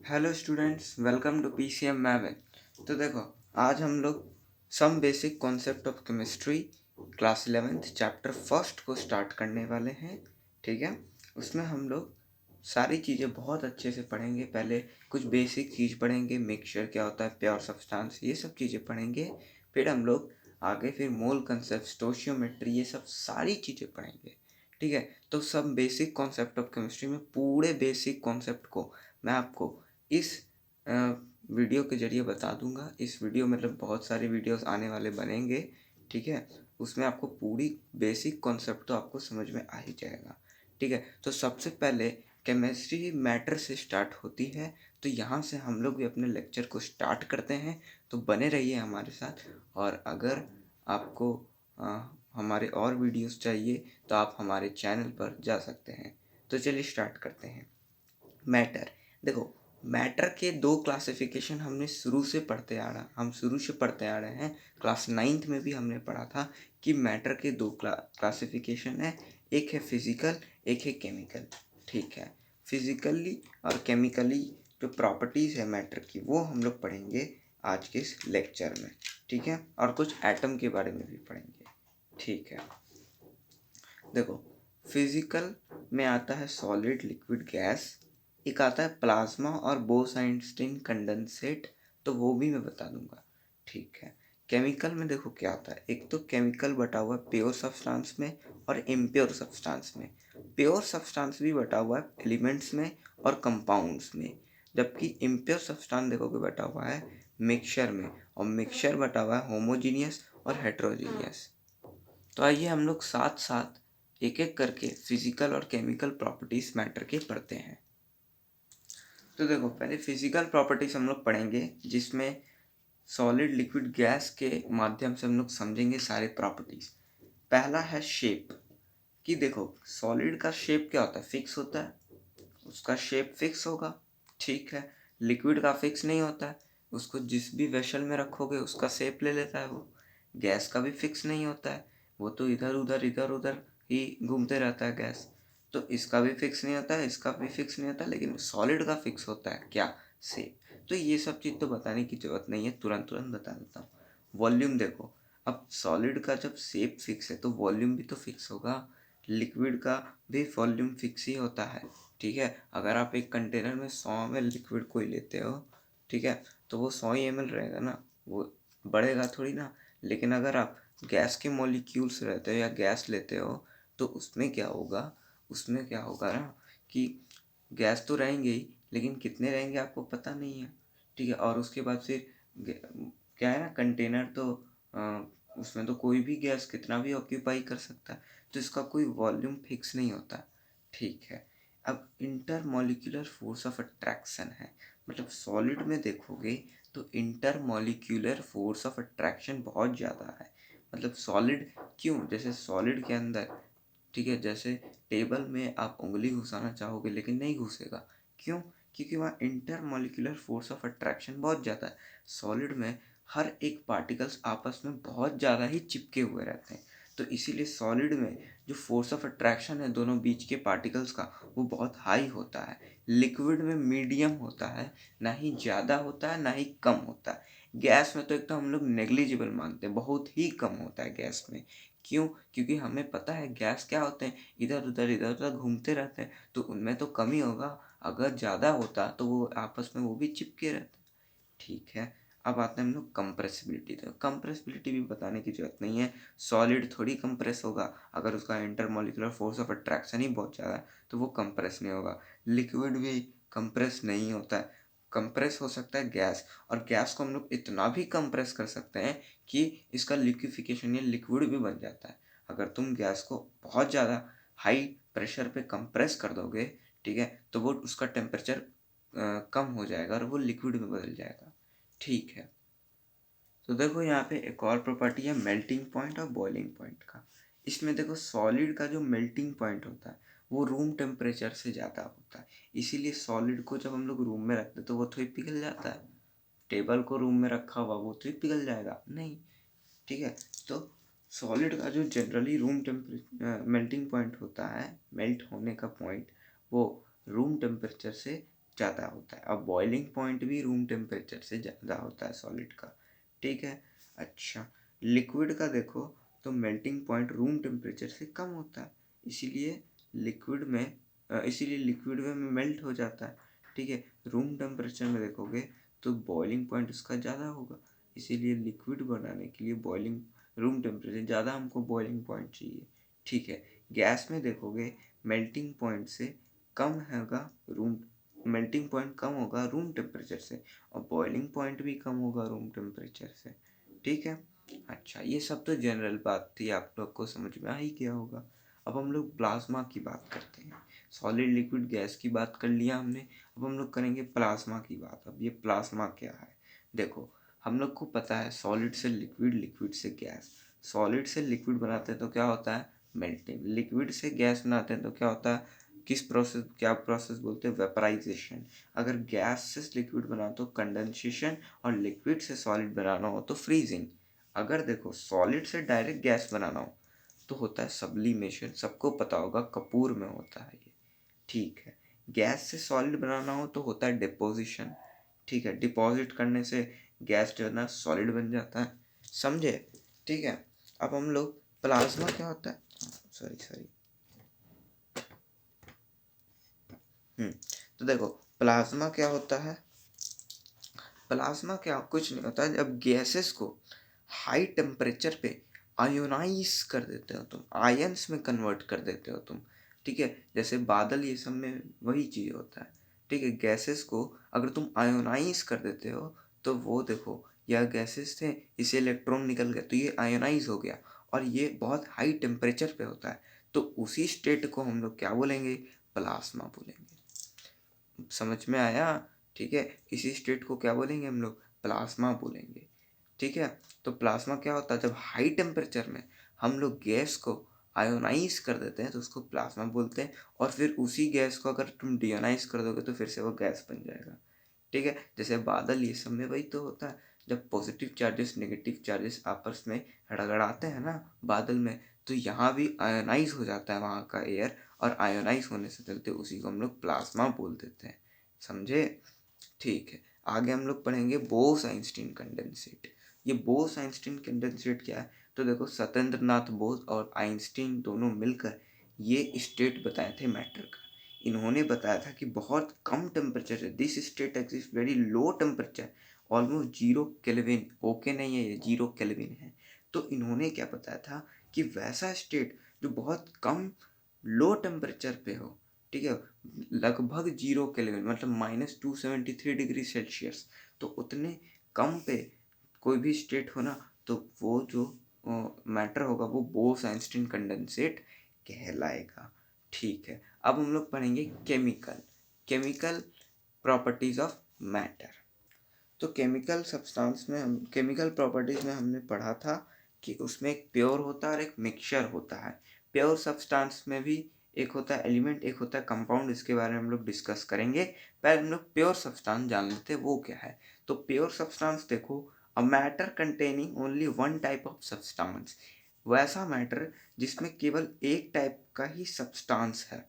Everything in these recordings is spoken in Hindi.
Hello students, welcome to PCM math. तो देखो, आज हम लोग some basic concept of chemistry class 11th chapter first को स्टार्ट करने वाले हैं। ठीक है, उसमें हम लोग सारी चीज़ें बहुत अच्छे से पढ़ेंगे। पहले कुछ बेसिक चीज़ पढ़ेंगे, मिक्सचर क्या होता है, प्योर सब्सटेंस, ये सब चीज़ें पढ़ेंगे। फिर हम लोग आगे फिर मोल कंसेप्ट, स्टोशियोमेट्री, ये सब सारी चीज़ें पढ़ेंगे। ठीक है, तो सब बेसिक कॉन्सेप्ट ऑफ केमिस्ट्री में पूरे बेसिक कॉन्सेप्ट को मैं आपको इस वीडियो के ज़रिए बता दूंगा। इस वीडियो मतलब बहुत सारे वीडियोस आने वाले बनेंगे। ठीक है, उसमें आपको पूरी बेसिक कॉन्सेप्ट तो आपको समझ में आ ही जाएगा। ठीक है, तो सबसे पहले केमिस्ट्री मैटर से स्टार्ट होती है। तो यहाँ से हम लोग भी अपने लेक्चर को स्टार्ट करते हैं। तो बने रहिए हमारे साथ। और अगर आपको हमारे और वीडियोस चाहिए तो आप हमारे चैनल पर जा सकते हैं। तो चलिए स्टार्ट करते हैं। मैटर, देखो, मैटर के दो क्लासिफिकेशन हमने शुरू से पढ़ते आ रहे हैं। क्लास 9th में भी हमने पढ़ा था कि मैटर के दो क्लासिफिकेशन है, एक है फिजिकल, एक है केमिकल। ठीक है, फिजिकली और केमिकली जो प्रॉपर्टीज़ है मैटर की, वो हम लोग पढ़ेंगे आज के इस लेक्चर में। ठीक है, और कुछ एटम के बारे में भी पढ़ेंगे। ठीक है, देखो, फिजिकल में आता है सॉलिड, लिक्विड, गैस। एक आता है प्लाज्मा और बोस-आइंस्टीन कंडेंसेट, तो वो भी मैं बता दूंगा। ठीक है, केमिकल में देखो क्या आता है। एक तो केमिकल बटा हुआ है प्योर सब्सटेंस में और इम्प्योर सब्सटेंस में। प्योर सब्सटेंस भी बटा हुआ है एलिमेंट्स में और कंपाउंड्स में, जबकि इम्प्योर सब्सटेंस देखोगे बटा हुआ है मिक्सचर में, और मिक्सचर बटा हुआ है होमोजीनियस और हेट्रोजीनियस। तो आइए हम लोग साथ साथ एक एक करके फिजिकल और केमिकल प्रॉपर्टीज मैटर के पढ़ते हैं। तो देखो, पहले फिजिकल प्रॉपर्टीज हम लोग पढ़ेंगे, जिसमें सॉलिड, लिक्विड, गैस के माध्यम से हम लोग समझेंगे सारे प्रॉपर्टीज। पहला है शेप, कि देखो सॉलिड का शेप क्या होता है, फिक्स होता है, उसका शेप फिक्स होगा। ठीक है, लिक्विड का फिक्स नहीं होता है, उसको जिस भी वेसल में रखोगे उसका शेप ले लेता है वो। गैस का भी फिक्स नहीं होता है, वो तो इधर उधर ही घूमते रहता है गैस। तो इसका भी फिक्स नहीं होता है, इसका भी फिक्स नहीं होता, लेकिन सॉलिड का फिक्स होता है क्या, शेप। तो ये सब चीज़ तो बताने की जरूरत नहीं है, तुरंत तुरंत बता देता हूँ। वॉल्यूम देखो, अब सॉलिड का जब शेप फिक्स है तो वॉल्यूम भी तो फिक्स होगा। लिक्विड का भी वॉल्यूम फिक्स ही होता है। ठीक है, अगर आप एक कंटेनर में 100 ml लिक्विड कोई लेते हो, ठीक है, तो वो 100 ही ml रहेगा ना, वो बढ़ेगा थोड़ी ना। लेकिन अगर आप गैस के मॉलिक्यूल्स रहते हो या गैस लेते हो, तो उसमें क्या होगा ना, कि गैस तो रहेंगे ही, लेकिन कितने रहेंगे आपको पता नहीं है। ठीक है, और उसके बाद फिर क्या है ना, कंटेनर तो उसमें तो कोई भी गैस कितना भी ऑक्यूपाई कर सकता है, तो इसका कोई वॉल्यूम फिक्स नहीं होता। ठीक है, अब इंटरमॉलिक्यूलर फोर्स ऑफ अट्रैक्शन है, मतलब सॉलिड में देखोगे तो इंटरमॉलिक्यूलर फोर्स ऑफ अट्रैक्शन बहुत ज़्यादा है। मतलब सॉलिड क्यों, जैसे सॉलिड के अंदर, ठीक है, जैसे टेबल में आप उंगली घुसाना चाहोगे लेकिन नहीं घुसेगा, क्यों, क्योंकि वहाँ इंटरमॉलिक्यूलर फोर्स ऑफ अट्रैक्शन बहुत ज़्यादा है। सॉलिड में हर एक पार्टिकल्स आपस में बहुत ज़्यादा ही चिपके हुए रहते हैं, तो इसीलिए सॉलिड में जो फोर्स ऑफ अट्रैक्शन है दोनों बीच के पार्टिकल्स का, वो बहुत हाई होता है। लिक्विड में मीडियम होता है, ना ही ज़्यादा होता है ना ही कम होता है। गैस में तो एकदम हम लोग नेग्लिजिबल मानते हैं, बहुत ही कम होता है गैस में। क्यों, क्योंकि हमें पता है गैस क्या होते हैं, इधर उधर घूमते रहते हैं, तो उनमें तो कमी होगा। अगर ज़्यादा होता तो वो आपस में वो भी चिपके रहते। ठीक है, अब आते हैं हम लोग कंप्रेसिबिलिटी। तो कंप्रेसिबिलिटी भी बताने की जरूरत नहीं है, सॉलिड थोड़ी कंप्रेस होगा, अगर उसका इंटरमॉलिक्यूलर फोर्स ऑफ अट्रैक्शन ही बहुत ज़्यादा है तो वो कंप्रेस नहीं होगा। लिक्विड भी कंप्रेस नहीं होता है, कंप्रेस हो सकता है गैस, और गैस को हम लोग इतना भी कंप्रेस कर सकते हैं कि इसका लिक्विफिकेशन या लिक्विड भी बन जाता है। अगर तुम गैस को बहुत ज़्यादा हाई प्रेशर पे कंप्रेस कर दोगे, ठीक है, तो वो उसका टेम्परेचर कम हो जाएगा और वो लिक्विड में बदल जाएगा। ठीक है, तो देखो यहाँ पे एक और प्रॉपर्टी है मेल्टिंग पॉइंट और बॉइलिंग पॉइंट का। इसमें देखो सॉलिड का जो मेल्टिंग पॉइंट होता है वो रूम टेम्परेचर से ज़्यादा होता है, इसीलिए सॉलिड को जब हम लोग रूम में रखते हैं तो वो थोड़ी पिघल जाता है। टेबल को रूम में रखा हुआ वो थोड़ी पिघल जाएगा, नहीं। ठीक है, तो सॉलिड का जो generally room temperature melting point होता है, मेल्ट होने का पॉइंट, वो रूम टेम्परेचर से ज़्यादा होता है। अब बॉइलिंग पॉइंट भी रूम टेम्परेचर से ज़्यादा होता है सॉलिड का, ठीक है। अच्छा, लिक्विड का देखो तो मेल्टिंग पॉइंट रूम टेम्परेचर से कम होता है, इसीलिए लिक्विड में मेल्ट हो जाता है, ठीक है। रूम टेम्परेचर में देखोगे तो बॉइलिंग पॉइंट उसका ज़्यादा होगा, इसीलिए लिक्विड बनाने के लिए बॉइलिंग रूम टेम्परेचर ज़्यादा हमको बॉइलिंग पॉइंट चाहिए, ठीक है। गैस में देखोगे मेल्टिंग पॉइंट से कम होगा मेल्टिंग पॉइंट कम होगा रूम टेम्परेचर से, और बॉइलिंग पॉइंट भी कम होगा रूम टेम्परेचर से, ठीक है। अच्छा, ये सब तो जनरल बात थी, आप लोग को समझ में आ ही गया होगा। अब हम लोग प्लाज्मा की बात करते हैं। सॉलिड लिक्विड गैस की बात कर लिया हमने, अब हम लोग करेंगे प्लाज्मा की बात। अब ये प्लाज्मा क्या है, देखो हम लोग को पता है सॉलिड से लिक्विड, लिक्विड से गैस। सॉलिड से लिक्विड बनाते हैं तो क्या होता है, मेल्टिंग। लिक्विड से गैस बनाते हैं तो क्या होता है, क्या प्रोसेस बोलते हैं, वेपराइजेशन। अगर गैस से लिक्विड बनाओ तो कंडेंसेशन, और लिक्विड से सॉलिड बनाना हो तो फ्रीजिंग। अगर देखो सॉलिड से डायरेक्ट गैस बनाना हो तो होता है सब्लिमेशन, सबको पता होगा कपूर में होता है ये, ठीक है। गैस से सॉलिड बनाना हो तो होता है डिपोजिशन, ठीक है। डिपॉजिट करने से गैस जो है ना सॉलिड बन जाता है, समझे, ठीक है। अब हम लोग प्लाज्मा क्या होता है, सॉरी सॉरी तो देखो प्लाज्मा क्या होता है, प्लाज्मा क्या कुछ नहीं होता है, जब गैसेस को हाई टेम्परेचर पे आयोनाइज कर देते हो तुम, आयंस में कन्वर्ट कर देते हो तुम, ठीक है। जैसे बादल ये सब में वही चीज़ होता है, ठीक है। गैसेस को अगर तुम आयोनाइज कर देते हो तो वो देखो, यह गैसेस थे, इसे इलेक्ट्रॉन निकल गया तो ये आयोनाइज हो गया, और ये बहुत हाई टेम्परेचर पे होता है, तो उसी स्टेट को हम लोग क्या बोलेंगे, प्लाज्मा बोलेंगे। समझ में आया, ठीक है। इसी स्टेट को क्या बोलेंगे हम लोग, प्लाज्मा बोलेंगे, ठीक है। तो प्लाज्मा क्या होता है, जब हाई टेम्परेचर में हम लोग गैस को आयोनाइज कर देते हैं तो उसको प्लाज्मा बोलते हैं, और फिर उसी गैस को अगर तुम डियोनाइज कर दोगे तो फिर से वो गैस बन जाएगा, ठीक है। जैसे बादल ये सब में वही तो होता है, जब पॉजिटिव चार्जेस नेगेटिव चार्जेस आपस में हड़बड़ाते हैं ना बादल में, तो यहाँ भी आयोनाइज हो जाता है वहाँ का एयर, और आयोनाइज होने से चलते उसी को हम लोग प्लाज्मा बोल देते हैं, समझे, ठीक है। आगे हम लोग पढ़ेंगे बोस आइंस्टीन कंडेंसेट। ये बोस आइंस्टीन कंडेंसेट क्या है, तो देखो सत्येंद्र नाथ बोस और आइंस्टीन दोनों मिलकर ये स्टेट बताए थे मैटर का। इन्होंने बताया था कि बहुत कम टेम्परेचर है, this state exist very low temperature, almost 0 kelvin, okay नहीं है ये, 0 केल्विन है। तो इन्होंने क्या बताया था कि वैसा स्टेट जो बहुत कम लो टेम्परेचर पे हो, ठीक है, लगभग 0 केल्विन मतलब -273 डिग्री सेल्सियस, तो उतने कम पे कोई भी स्टेट हो ना, तो वो जो मैटर होगा वो बोस आइंस्टीन कंडेंसेट कहलाएगा, ठीक है। अब हम लोग पढ़ेंगे केमिकल प्रॉपर्टीज ऑफ मैटर। तो केमिकल प्रॉपर्टीज में हमने पढ़ा था कि उसमें एक प्योर होता है और एक मिक्सचर होता है। प्योर सब्सटेंस में भी एक होता है एलिमेंट, एक होता है कंपाउंड, इसके बारे में हम लोग डिस्कस करेंगे। पहले हम लोग प्योर सब्सटेंस जान लेते हैं वो क्या है। तो प्योर सब्सटेंस देखो, a matter containing only one type of substance, वैसा मैटर जिसमें केवल एक टाइप का ही सब्सटेंस है,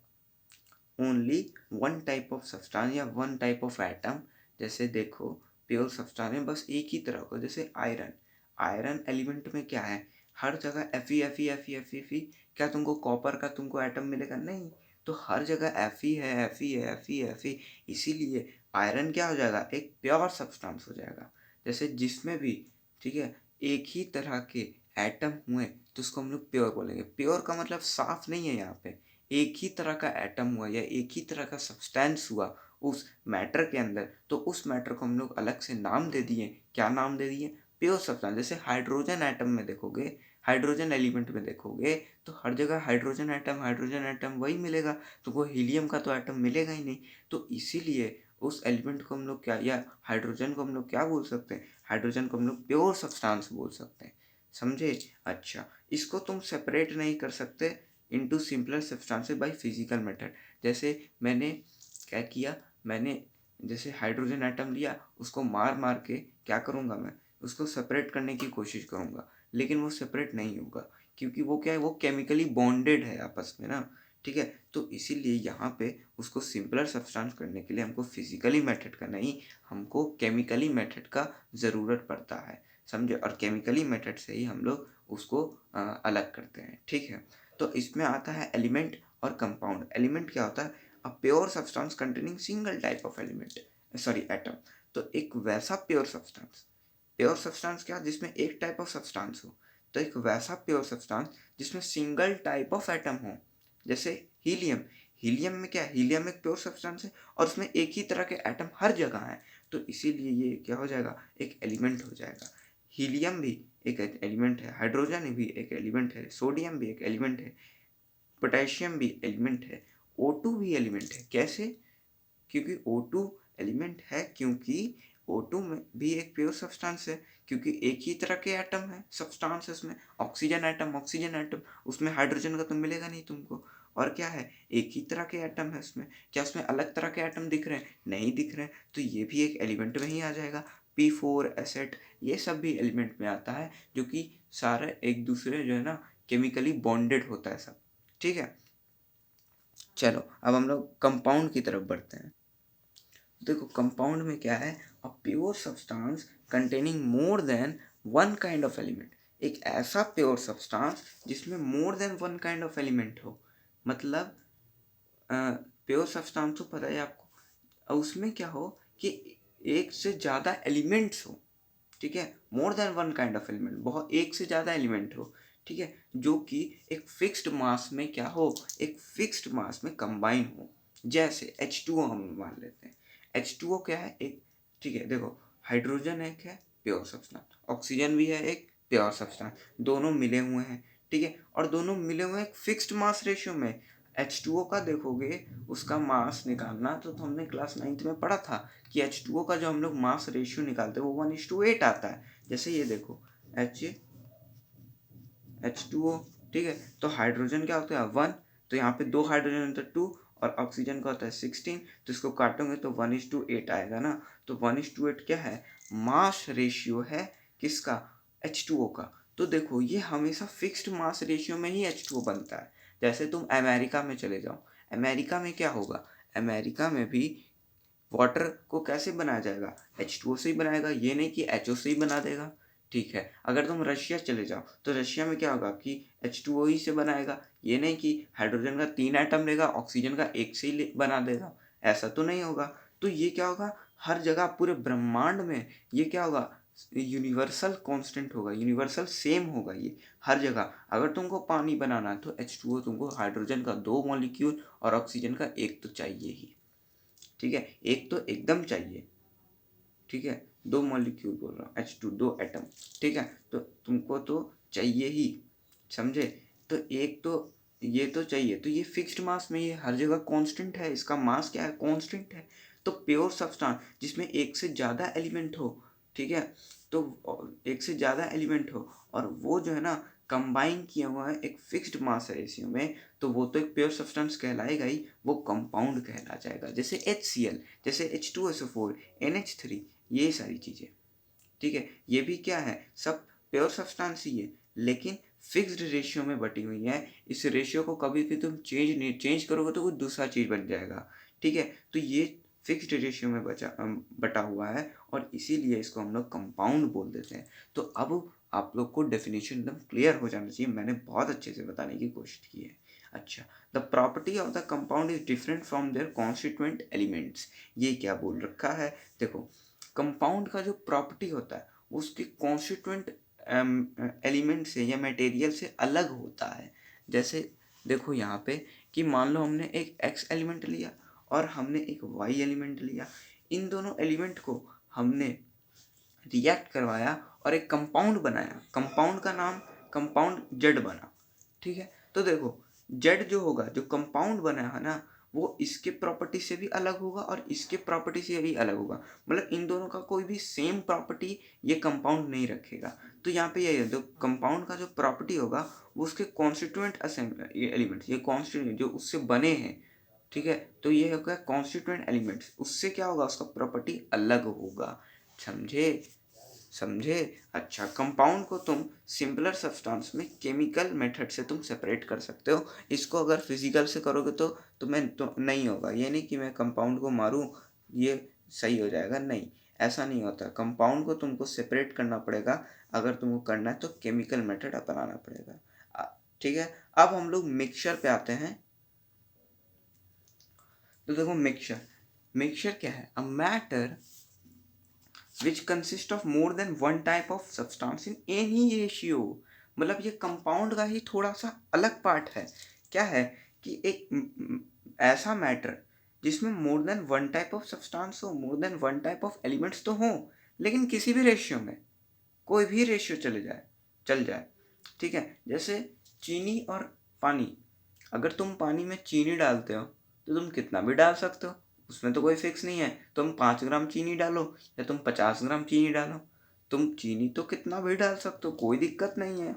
only one type of substance या वन टाइप ऑफ एटम। जैसे देखो प्योर सब्सटेंस में बस एक ही तरह का, जैसे आयरन, आयरन एलिमेंट में क्या है, हर जगह Fe, क्या तुमको कॉपर का तुमको एटम मिलेगा, नहीं, तो हर जगह Fe है, Fe, इसीलिए आयरन क्या हो जाएगा, एक प्योर सब्सटेंस हो जाएगा। जैसे जिसमें भी, ठीक है, एक ही तरह के एटम हुए तो उसको हम लोग प्योर बोलेंगे। प्योर का मतलब साफ नहीं है, यहाँ पे एक ही तरह का एटम हुआ या एक ही तरह का सब्सटेंस हुआ उस मैटर के अंदर, तो उस मैटर को हम लोग अलग से नाम दे दिए, क्या नाम दे दिए, प्योर सब्सटेंस। जैसे हाइड्रोजन एटम में देखोगे, हाइड्रोजन एलिमेंट में देखोगे तो हर जगह हाइड्रोजन एटम वही मिलेगा, तो वो हीलियम का तो एटम मिलेगा ही नहीं। तो इसीलिए उस एलिमेंट को हम लोग क्या, या हाइड्रोजन को हम लोग क्या बोल सकते हैं, हाइड्रोजन को हम लोग प्योर सब्सटेंस बोल सकते हैं, समझे। अच्छा, इसको तुम सेपरेट नहीं कर सकते into simpler substances by physical method. जैसे मैंने क्या किया, मैंने जैसे हाइड्रोजन एटम लिया, उसको मार मार के क्या करूँगा, मैं उसको सेपरेट करने की कोशिश करूँगा, लेकिन वो सेपरेट नहीं होगा, क्योंकि वो क्या है, वो केमिकली बॉन्डेड है आपस में ना, ठीक है। तो तो इसीलिए यहाँ पे उसको सिंपलर सब्सटेंस करने के लिए हमको फिजिकली मेथड का नहीं, हमको केमिकली मेथड का ज़रूरत पड़ता है, समझे। और केमिकली मेथड से ही हम लोग उसको अलग करते हैं, ठीक है। तो इसमें आता है एलिमेंट और कंपाउंड। एलिमेंट क्या होता है? A pure substance containing single type of element, sorry atom. तो एक वैसा प्योर सब्सटेंस क्या, जिसमें एक टाइप ऑफ सब्सटेंस हो। तो एक वैसा प्योर सब्सटेंस जिसमें सिंगल टाइप ऑफ एटम हो, जैसे हीलियम। हीलियम में क्या है? हीलियम एक प्योर सब्सटेंस है और उसमें एक ही तरह के एटम हर जगह है, तो इसीलिए ये क्या हो जाएगा? एक एलिमेंट हो जाएगा। हीलियम भी एक एलिमेंट है, हाइड्रोजन भी एक एलिमेंट है, सोडियम भी एक एलिमेंट है, पोटेशियम भी एलिमेंट है, O2 भी एलिमेंट है। कैसे? क्योंकि O2 एलिमेंट है, क्योंकि O2 में भी एक प्योर सब्सटेंस है, क्योंकि एक ही तरह के एटम है, सब्सटेंस है उसमें। ऑक्सीजन एटम, उसमें हाइड्रोजन का तो मिलेगा नहीं तुमको। और क्या है? एक ही तरह के एटम है उसमें। क्या उसमें अलग तरह के एटम दिख रहे हैं? नहीं दिख रहे हैं, तो ये भी एक एलिमेंट में ही आ जाएगा। P4 एसेट, ये सब भी एलिमेंट में आता है, जो कि सारे एक दूसरे जो है ना केमिकली बॉन्डेड होता है सब, ठीक है। चलो अब हम लोग कंपाउंड की तरफ बढ़ते हैं। देखो कंपाउंड में क्या है? A pure substance containing more than one kind of element. एक ऐसा प्योर सब्सटेंस जिसमें more than one kind of element हो। मतलब प्योर सब्सटेंस तो पता है आपको, और उसमें क्या हो कि एक से ज़्यादा एलिमेंट्स हो, ठीक है। मोर than one kind of element, बहुत एक से ज़्यादा एलिमेंट हो, ठीक है, जो कि एक फिक्स्ड मास में क्या हो? एक फिक्स्ड मास में कंबाइन हो। जैसे H2O हम मान लेते हैं। H2O क्या है? एक, ठीक है, देखो हाइड्रोजन एक है प्योर सब्सटेंस, ऑक्सीजन भी है एक प्योर सब्सटेंस, दोनों मिले हुए हैं, ठीक है, और दोनों मिले हुए हैं एक फिक्स्ड मास रेशियो में। H2O का देखोगे, उसका मास निकालना तो हमने क्लास 9th में पढ़ा था कि H2O का जो हम लोग मास रेशियो निकालते हैं वो 1:8 आता है। जैसे ये देखो H2O, ठीक है, तो हाइड्रोजन क्या होता है? 1, तो यहाँ पे 2 हाइड्रोजन होता है 2, और ऑक्सीजन का होता है 16, तो इसको काटोगे तो 1:8 आएगा ना। तो 1:8 क्या है? मास रेशियो है किसका? H2O का। तो देखो ये हमेशा फिक्स्ड मास रेशियो में ही H2O बनता है। जैसे तुम अमेरिका में चले जाओ, अमेरिका में क्या होगा? अमेरिका में भी वाटर को कैसे बनाया जाएगा? H2O से ही बनाएगा, ये नहीं कि HO से ही बना देगा, ठीक है। अगर तुम रशिया चले जाओ तो रशिया में क्या होगा कि H2O ही से बनाएगा, ये नहीं कि हाइड्रोजन का 3 एटम लेगा, ऑक्सीजन का एक से ही बना देगा, ऐसा तो नहीं होगा। तो ये क्या होगा? हर जगह पूरे ब्रह्मांड में ये क्या होगा? यूनिवर्सल कांस्टेंट होगा, यूनिवर्सल सेम होगा ये हर जगह। अगर तुमको पानी बनाना है तो H2O तुमको हाइड्रोजन का 2 मॉलिक्यूल और ऑक्सीजन का एक तो चाहिए ही, ठीक है, एक तो एकदम चाहिए, ठीक है, 2 मॉलिक्यूल बोल रहा हूँ, H2 2 एटम, ठीक है, तो तुमको तो चाहिए ही, समझे। तो एक तो ये तो चाहिए, तो ये फिक्स्ड मास में ये हर जगह कांस्टेंट है, इसका मास क्या है? कांस्टेंट है। तो प्योर सब्सटेंस जिसमें एक से ज़्यादा एलिमेंट हो, ठीक है, तो एक से ज़्यादा एलिमेंट हो और वो जो है ना कंबाइन किया हुआ है एक फिक्स्ड मास रेशियो में, तो वो तो एक प्योर सब्सटेंस कहलाएगा ही, वो कंपाउंड कहला जाएगा। जैसे HCl, जैसे H2SO4, NH3, ये सारी चीज़ें, ठीक है, ये भी क्या है? सब प्योर सब्सटेंस ही है, लेकिन फिक्स्ड रेशियो में बटी हुई है। इस रेशियो को कभी भी तुम चेंज करोगे तो वो दूसरा चीज़ बन जाएगा, ठीक है। तो ये फिक्स्ड रेशियो में बटा हुआ है और इसीलिए इसको हम लोग कंपाउंड बोल देते हैं। तो अब आप लोग को डेफिनेशन एकदम क्लियर हो जाना चाहिए, मैंने बहुत अच्छे से बताने की कोशिश की है। अच्छा, the property of the compound is different from their constituent elements. ये क्या बोल रखा है? देखो कंपाउंड का जो प्रॉपर्टी होता है उसके कॉन्स्टिट्यूएंट एलिमेंट से या मटेरियल से अलग होता है। जैसे देखो यहाँ पे कि मान लो हमने एक x एलिमेंट लिया और हमने एक y एलिमेंट लिया, इन दोनों एलिमेंट को हमने रिएक्ट करवाया और एक कंपाउंड बनाया, कंपाउंड का नाम कंपाउंड जेड बना, ठीक है। तो देखो जेड जो होगा, जो कंपाउंड बना है ना, वो इसके प्रॉपर्टी से भी अलग होगा और इसके प्रॉपर्टी से भी अलग होगा। मतलब इन दोनों का कोई भी सेम प्रॉपर्टी ये कंपाउंड नहीं रखेगा। तो यहाँ पे यही है, जो कंपाउंड का जो प्रॉपर्टी होगा वो उसके कॉन्स्टिट्यूएंट एलिमेंट्स, ये कॉन्स्टिट्यूएंट जो उससे बने हैं, ठीक है, तो ये होगा कॉन्स्टिट्यूएंट एलिमेंट्स, उससे क्या होगा? उसका प्रॉपर्टी अलग होगा, समझे। समझे? अच्छा, कंपाउंड को तुम सिंपलर सब्सटेंस में केमिकल मेथड से तुम सेपरेट कर सकते हो। इसको अगर फिजिकल से करोगे तो तुम्हें तो नहीं होगा। ये नहीं कि मैं कंपाउंड को मारूं ये सही हो जाएगा, नहीं, ऐसा नहीं होता। कंपाउंड को तुमको सेपरेट करना पड़ेगा। अगर तुमको करना है तो केमिकल मेथड अपनाना पड़ेगा। ठीक है, अब हम लोग मिक्सचर पे आते हैं। तो देखो, मिक्सचर क्या है? A matter which consist of more than one type of substance in any ratio। मतलब ये कंपाउंड का ही थोड़ा सा अलग पार्ट है। क्या है कि एक ऐसा मैटर जिसमें more than one type of substance हो, more than one type of elements तो हो, लेकिन किसी भी रेशियो में, कोई भी रेशियो चल जाए। ठीक है, जैसे चीनी और पानी। अगर तुम पानी में चीनी डालते हो तो तुम कितना भी डाल सकते हो, उसमें तो कोई फिक्स नहीं है। तुम 5 ग्राम चीनी डालो या तुम 50 ग्राम चीनी डालो, तुम चीनी तो कितना भी डाल सकते हो, कोई दिक्कत नहीं है।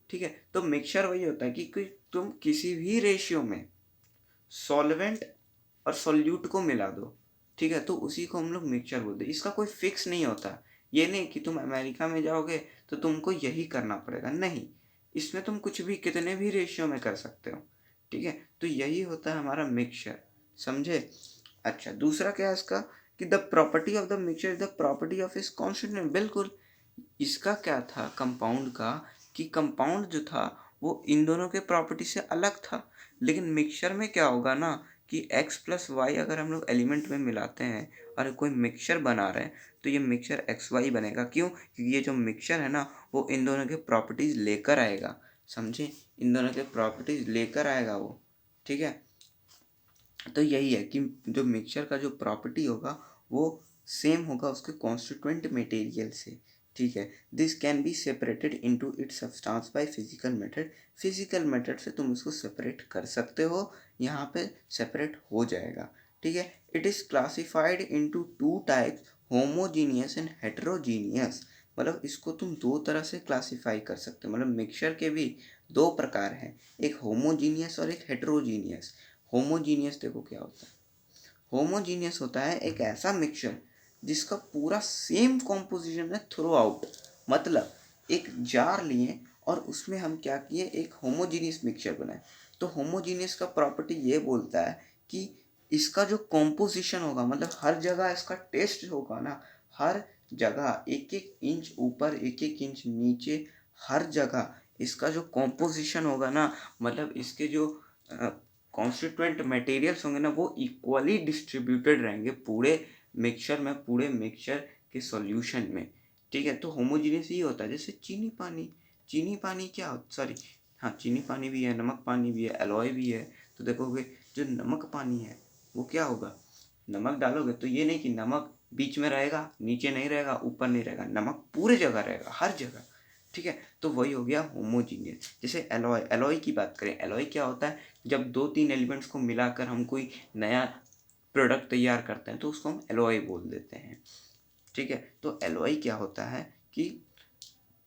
ठीक है, तो मिक्सचर वही होता है कि तुम किसी भी रेशियो में सॉल्वेंट और सॉल्यूट को मिला दो। ठीक है, तो उसी को हम लोग मिक्सचर बोलते हैं। इसका कोई फिक्स नहीं होता। ये नहीं कि तुम अमेरिका में जाओगे तो तुमको यही करना पड़ेगा, नहीं, इसमें तुम कुछ भी कितने भी रेशियो में कर सकते हो। ठीक है, तो यही होता है हमारा मिक्सचर, समझे? अच्छा, दूसरा क्या है इसका कि the property of the mixture the property of इस कॉन्स्टिट्यूएंट। बिल्कुल, इसका क्या था कंपाउंड का कि कंपाउंड जो था वो इन दोनों के प्रॉपर्टी से अलग था। लेकिन मिक्सचर में क्या होगा ना कि x प्लस वाई अगर हम लोग एलिमेंट में मिलाते हैं और कोई मिक्सचर बना रहे हैं तो ये मिक्सचर एक्स वाई बनेगा। क्यों? क्योंकि ये जो मिक्सचर है ना वो इन दोनों के प्रॉपर्टीज लेकर आएगा, समझे? इन दोनों के प्रॉपर्टीज लेकर आएगा वो। ठीक है, तो यही है कि जो मिक्सचर का जो प्रॉपर्टी होगा वो सेम होगा उसके कॉन्स्टिट्यूएंट मटेरियल से। ठीक है, this can be separated into its substance by physical method. Physical method से तुम उसको सेपरेट कर सकते हो, यहाँ पे सेपरेट हो जाएगा। ठीक है, it is classified into two types, homogeneous and heterogeneous. मतलब इसको तुम दो तरह से क्लासीफाई कर सकते हो। मतलब मिक्सचर के भी दो प्रकार हैं, एक होमोजीनियस और एक हेट्रोजीनियस। होमोजीनियस देखो क्या होता है। होमोजीनियस होता है एक ऐसा मिक्सचर जिसका पूरा सेम कॉम्पोजिशन है थ्रू आउट। मतलब एक जार लिए और उसमें हम क्या किए, एक होमोजीनियस मिक्सचर बनाए। तो होमोजीनियस का प्रॉपर्टी ये बोलता है कि इसका जो कॉम्पोजिशन होगा, मतलब हर जगह इसका टेस्ट होगा ना, हर जगह एक एक इंच ऊपर एक एक इंच नीचे, हर जगह इसका जो कॉम्पोजिशन होगा ना, मतलब इसके जो कॉन्स्टिट्यूएंट मटेरियल्स होंगे ना वो इक्वली डिस्ट्रीब्यूटेड रहेंगे पूरे मिक्सचर में, पूरे मिक्सचर के सॉल्यूशन में। ठीक है, तो होमोजीनियस ही होता है। जैसे चीनी पानी क्या होता, सॉरी, हाँ, चीनी पानी भी है, नमक पानी भी है, एलॉय भी है। तो देखोगे जो नमक पानी है वो क्या होगा, नमक डालोगे तो ये नहीं कि नमक बीच में रहेगा, नीचे नहीं रहेगा, ऊपर नहीं रहेगा, नमक पूरे जगह रहेगा, हर जगह। ठीक है, तो वही हो गया होमोजीनियस। जैसे एलॉय की बात करें, एलॉय क्या होता है, जब दो तीन एलिमेंट्स को मिलाकर हम कोई नया प्रोडक्ट तैयार करते हैं तो उसको हम एलॉय बोल देते हैं। ठीक है, तो एलॉय क्या होता है कि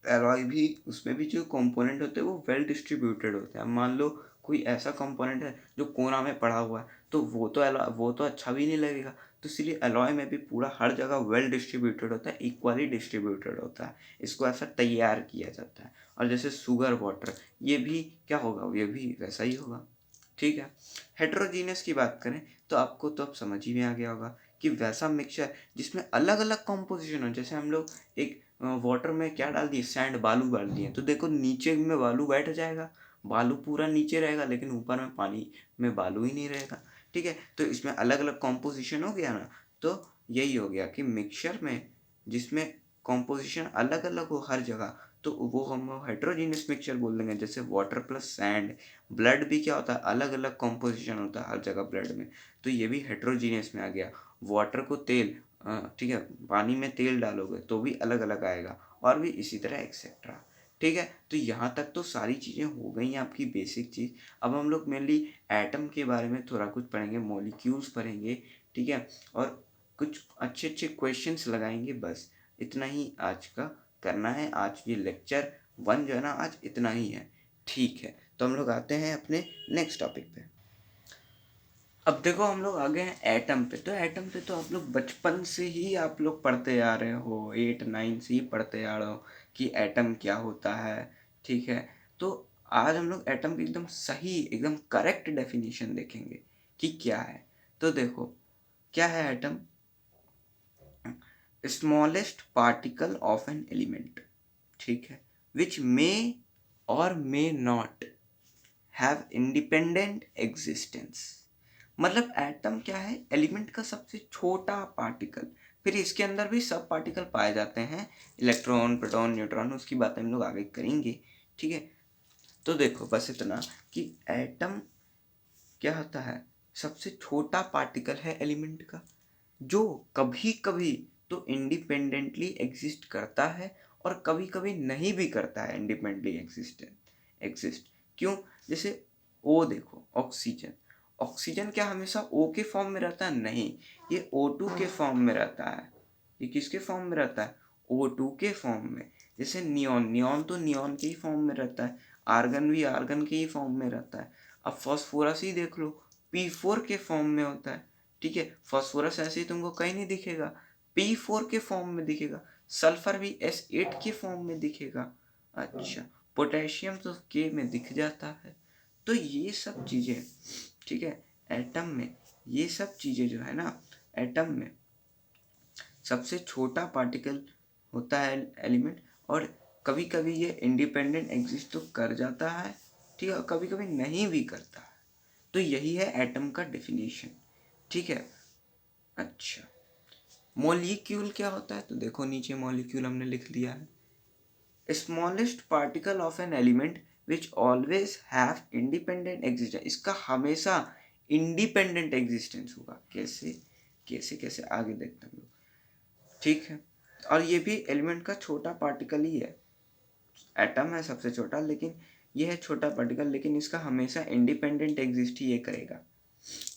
एलॉय भी, उसमें भी जो कंपोनेंट होते हैं वो वेल डिस्ट्रीब्यूटेड होते हैं। मान लो कोई ऐसा कंपोनेंट है जो कोना में पड़ा हुआ है तो वो तो अच्छा भी नहीं लगेगा। तो इसलिए एलॉय में भी पूरा हर जगह वेल डिस्ट्रीब्यूटेड होता है, इक्वली डिस्ट्रीब्यूटेड होता है, इसको ऐसा तैयार किया जाता है। और जैसे शुगर वाटर, ये भी क्या होगा, ये भी वैसा ही होगा। ठीक है, हेट्रोजीनियस की बात करें तो आपको तो अब समझ ही में आ गया होगा कि वैसा मिक्सचर जिसमें अलग अलग कॉम्पोजिशन हो। जैसे हम लोग एक वाटर में क्या डाल दिए, सैंड, बालू डाल दिए, तो देखो नीचे में बालू बैठ जाएगा, बालू पूरा नीचे रहेगा लेकिन ऊपर में पानी में बालू ही नहीं रहेगा। ठीक है, तो इसमें अलग अलग कॉम्पोजिशन हो गया ना। तो यही हो गया कि मिक्सचर में जिसमें कॉम्पोजिशन अलग अलग हो हर जगह तो वो हम हेट्रोजीनियस मिक्सचर बोल देंगे। जैसे वाटर प्लस सैंड, ब्लड भी क्या होता है, अलग अलग कॉम्पोजिशन होता है हर जगह ब्लड में, तो ये भी हेट्रोजीनियस में आ गया। वाटर को तेल, ठीक है, पानी में तेल डालोगे तो भी अलग अलग आएगा, और भी इसी तरह एक्सेट्रा। ठीक है, तो यहाँ तक तो सारी चीज़ें हो गई हैं आपकी बेसिक चीज़। अब हम लोग मेनली एटम के बारे में थोड़ा कुछ पढ़ेंगे, मॉलिक्यूल्स पढ़ेंगे। ठीक है, और कुछ अच्छे अच्छे क्वेश्चंस लगाएंगे, बस इतना ही आज का करना है। आज ये लेक्चर 1 जो है ना आज इतना ही है। ठीक है, तो हम लोग आते हैं अपने नेक्स्ट टॉपिक पे। अब देखो हम लोग आ गए हैं एटम पे। तो एटम पे तो आप लोग बचपन से ही आप लोग पढ़ते आ रहे हो, 8 9 से ही पढ़ते आ रहे हो कि एटम क्या होता है। ठीक है, तो आज हम लोग एटम की एकदम सही, एकदम करेक्ट डेफिनेशन देखेंगे कि क्या है। तो देखो क्या है atom? Smallest particle of an element, ठीक है, विच मे और may not have independent existence. मतलब एटम क्या है? एलिमेंट का सबसे छोटा पार्टिकल। फिर इसके अंदर भी सब पार्टिकल पाए जाते हैं, इलेक्ट्रॉन, प्रोटॉन, न्यूट्रॉन, उसकी बातें हम लोग आगे करेंगे। ठीक है, तो देखो बस इतना कि एटम क्या होता है? सबसे छोटा पार्टिकल है एलिमेंट का, जो कभी कभी तो इंडिपेंडेंटली एग्जिस्ट करता है और कभी कभी नहीं भी करता है इंडिपेंडेंटली एग्जिस्ट। क्यों? जैसे ओ देखो, ऑक्सीजन। ऑक्सीजन क्या हमेशा ओ के फॉर्म में रहता है? नहीं, ये O2 के फॉर्म में रहता है। ये किसके फॉर्म में रहता है? O2 के फॉर्म में। जैसे नियॉन, नियॉन तो नियॉन के ही फॉर्म में रहता है। आर्गन भी आर्गन के ही फॉर्म में रहता है। अब फास्फोरस ही देख लो, P4 के फॉर्म में होता है। ठीक है, फास्फोरस ऐसे ही तुमको कहीं नहीं दिखेगा, P4 के फॉर्म में दिखेगा। सल्फर भी S8 के फॉर्म में दिखेगा। अच्छा, पोटेशियम तो K में दिख जाता है। तो ये सब चीज़ें, ठीक है, एटम में ये सब चीज़ें जो है ना, एटम में सबसे छोटा पार्टिकल होता है एलिमेंट, और कभी कभी ये इंडिपेंडेंट एग्जिस्ट तो कर जाता है, ठीक है, और कभी कभी नहीं भी करता है। तो यही है एटम का डेफिनेशन। ठीक है, अच्छा, मॉलिक्यूल क्या होता है? तो देखो नीचे मॉलिक्यूल हमने लिख लिया है, smallest particle of an element which always have independent existence. इसका हमेशा इंडिपेंडेंट एग्जिस्टेंस होगा। कैसे कैसे कैसे आगे देखते हैं हम लोग। ठीक है, और ये भी एलिमेंट का छोटा पार्टिकल ही है। एटम है सबसे छोटा, लेकिन ये है छोटा पार्टिकल, लेकिन इसका हमेशा इंडिपेंडेंट एग्जिस्ट ही ये करेगा।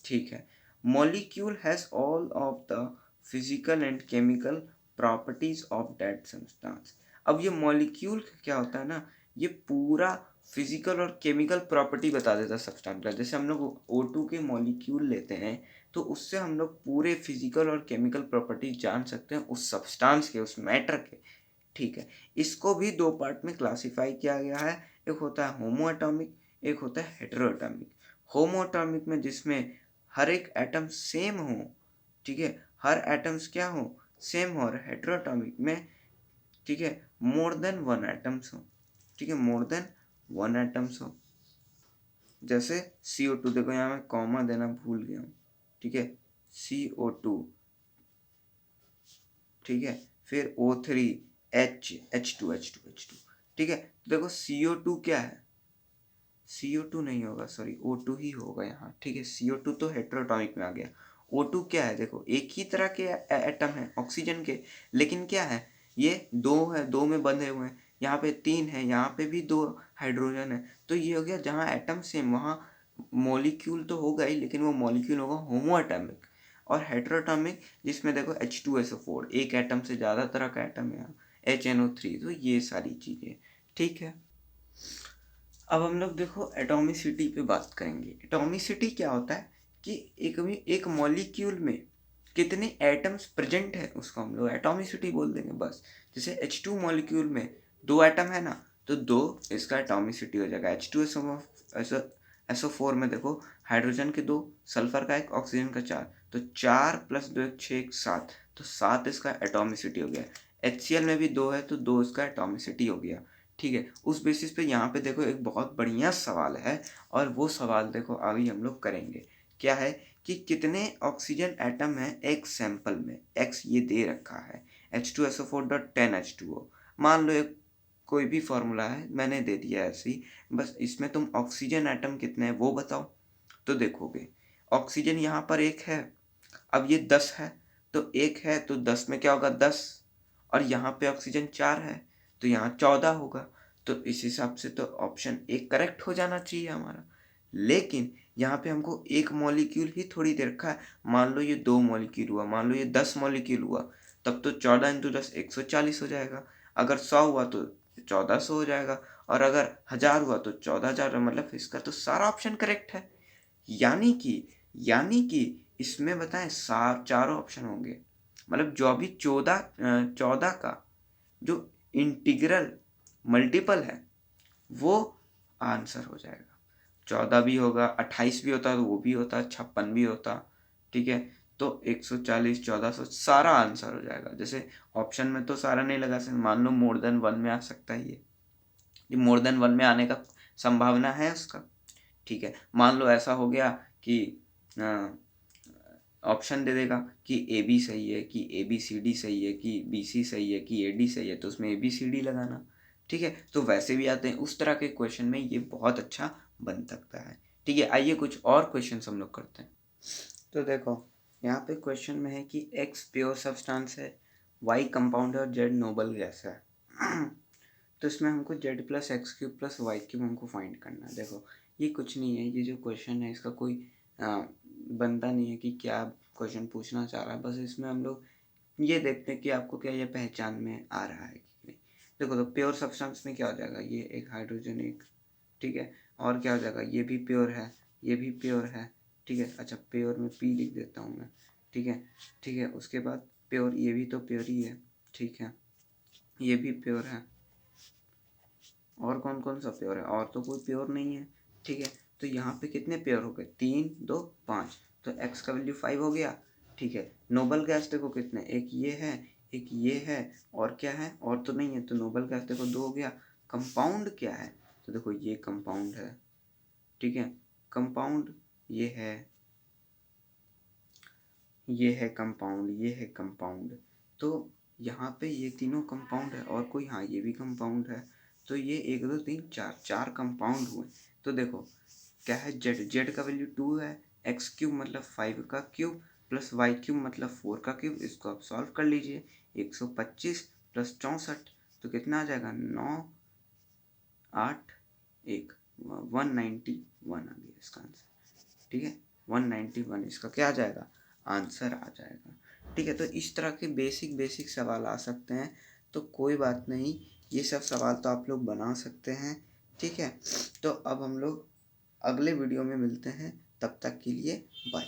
ठीक है, molecule has all of the physical and chemical properties of that substance. अब ये मॉलिक्यूल क्या होता है ना, ये पूरा फिजिकल और केमिकल प्रॉपर्टी बता देता है सब्सटेंस का। जैसे हम लोग O2 के मॉलिक्यूल लेते हैं तो उससे हम लोग पूरे फिजिकल और केमिकल प्रॉपर्टी जान सकते हैं उस सब्सटेंस के, उस मैटर के। ठीक है, इसको भी दो पार्ट में क्लासिफाई किया गया है। एक होता है होमो एटॉमिक, एक होता है हेटेरो एटॉमिक। होमो एटॉमिक में जिसमें हर एक एटम सेम हो, ठीक है, हर एटम्स क्या हो? सेम हो। और हेटेरो एटॉमिक में, ठीक है, मोर देन वन एटम्स हो। ठीक है, मोर देन वन एटम्स हो। जैसे CO2, देखो यहाँ मैं कॉमा देना भूल गया हूँ। ठीक है, CO2, ठीक है, फिर O3, H2। ठीक है, तो देखो CO2 क्या है? CO2 नहीं होगा, सॉरी, O2 ही होगा यहाँ। ठीक है, CO2 तो हेटेरोटॉमिक में आ गया। O2 क्या है? देखो एक ही तरह के एटम है ऑक्सीजन के, लेकिन क्या है, ये दो है, दो में बंधे हुए हैं। यहाँ पे 3 है, यहाँ पे भी 2 हाइड्रोजन है। तो ये हो गया, जहाँ एटम सेम वहाँ मॉलिक्यूल तो होगा ही, लेकिन वो मॉलिक्यूल होगा होमो एटॉमिक। और हेटेरोटॉमिक जिसमें देखो H2SO4, एक एटम से ज़्यादा तरह का एटम है यहाँ, HNO3। तो ये सारी चीज़ें, ठीक है। अब हम लोग देखो एटॉमिसिटी पे बात करेंगे। एटॉमिसिटी क्या होता है कि एक मॉलिक्यूल में कितने एटम्स प्रेजेंट है उसको हम लोग एटॉमिसिटी बोल देंगे बस। जैसे H2 मॉलिक्यूल में 2 एटम है ना, तो 2 इसका एटॉमिसिटी हो जाएगा। H2SO4 में देखो हाइड्रोजन के 2, सल्फर का 1, ऑक्सीजन का 4, तो 4 + 2 = 6 7, तो 7 इसका एटॉमिसिटी हो गया। HCl में भी 2 है, तो 2 इसका एटॉमिसिटी हो गया। ठीक है, उस बेसिस पे यहाँ पे देखो एक बहुत बढ़िया सवाल है, और वो सवाल देखो अभी हम लोग करेंगे। क्या है कि कितने ऑक्सीजन एटम है एक सैंपल में? X ये दे रखा है, H2SO4.10H2O। मान लो एक कोई भी फॉर्मूला है, मैंने दे दिया ऐसे ही, बस इसमें तुम ऑक्सीजन एटम कितने हैं वो बताओ। तो देखोगे ऑक्सीजन यहाँ पर 1 है, अब ये 10 है, तो 1 है तो 10 में क्या होगा? 10। और यहाँ पे ऑक्सीजन 4 है, तो यहाँ 14 होगा। तो इस हिसाब से तो ऑप्शन 1 करेक्ट हो जाना चाहिए हमारा। लेकिन यहाँ पे हमको एक मॉलिक्यूल ही थोड़ी दे रखा है। मान लो ये 2 मॉलिक्यूल हुआ, मान लो ये 10 मॉलिक्यूल हुआ, तब तो 14 × 10 140 हो जाएगा। अगर 100 हुआ तो 1400 हो जाएगा, और अगर 1000 हुआ तो 14,000। मतलब इसका तो सारा ऑप्शन करेक्ट है। यानी कि यानी कि इसमें बताएं चारों ऑप्शन होंगे, मतलब जो अभी 14 का जो इंटीग्रल मल्टीपल है वो आंसर हो जाएगा। 14 भी होगा, 28 भी होता तो वो भी होता, 56 भी होता, ठीक है। तो 140, 1400 सारा आंसर हो जाएगा। जैसे ऑप्शन में तो सारा नहीं लगा सकते, मान लो मोर देन 1 में आ सकता है, ये मोर देन 1 में आने का संभावना है उसका, ठीक है। मान लो ऐसा हो गया कि ऑप्शन दे देगा कि ए बी सही है, कि ए बी सी डी सही है, कि बी सी सही है, कि ए डी सही है, तो उसमें ए बी सी डी लगाना, ठीक है। तो वैसे भी आते हैं, उस तरह के क्वेश्चन में ये बहुत अच्छा बन सकता है, ठीक है। आइए कुछ और क्वेश्चन हम लोग करते हैं। तो देखो यहाँ पे क्वेश्चन में है कि एक्स प्योर सब्सटेंस है, वाई कंपाउंड है और जेड नोबल गैस है। तो इसमें हमको Z plus X cube plus Y cube हमको फाइंड करना है। देखो ये कुछ नहीं है, ये जो क्वेश्चन है इसका कोई बनता नहीं है कि क्या क्वेश्चन पूछना चाह रहा है, बस इसमें हम लोग ये देखते हैं कि आपको क्या ये पहचान में आ रहा है कि नहीं। देखो तो प्योर सब्सटेंस में क्या हो जाएगा, ये एक हाइड्रोजन एक, ठीक है। और क्या हो जाएगा, ये भी प्योर है, ये भी प्योर है, ठीक है। अच्छा प्योर में पी लिख देता हूँ मैं, ठीक है, ठीक है। उसके बाद प्योर, ये भी तो प्योर ही है, ठीक है, ये भी प्योर है। और कौन कौन सा प्योर है, और तो कोई प्योर नहीं है, ठीक है। तो यहाँ पे कितने प्योर हो गए, 3 2 5, तो x का वैल्यू 5 हो गया, ठीक है। नोबल गैस देखो कितने, एक ये है, एक ये है, और क्या है, और तो नहीं है, तो नोबल गैस देखो 2 हो गया। कंपाउंड क्या है, तो देखो ये कंपाउंड है, ठीक है। कंपाउंड ये है, ये है कंपाउंड, ये है कंपाउंड। तो यहाँ पे ये तीनों कंपाउंड है, और कोई, हाँ ये भी कंपाउंड है। तो ये 1 2 3 4 चार कंपाउंड हुए। तो देखो क्या है, जेड, जेड का वैल्यू 2 है, एक्स क्यूब मतलब 5 का क्यूब प्लस वाई क्यूब मतलब 4 का क्यूब। इसको आप सॉल्व कर लीजिए, 125 प्लस 64, तो कितना आ जाएगा, 9 8 1 191 आ गया इसका आंसर, ठीक है। 191 इसका क्या आ जाएगा, आंसर आ जाएगा, ठीक है। तो इस तरह के बेसिक बेसिक सवाल आ सकते हैं, तो कोई बात नहीं, ये सब सवाल तो आप लोग बना सकते हैं, ठीक है। तो अब हम लोग अगले वीडियो में मिलते हैं, तब तक के लिए बाय।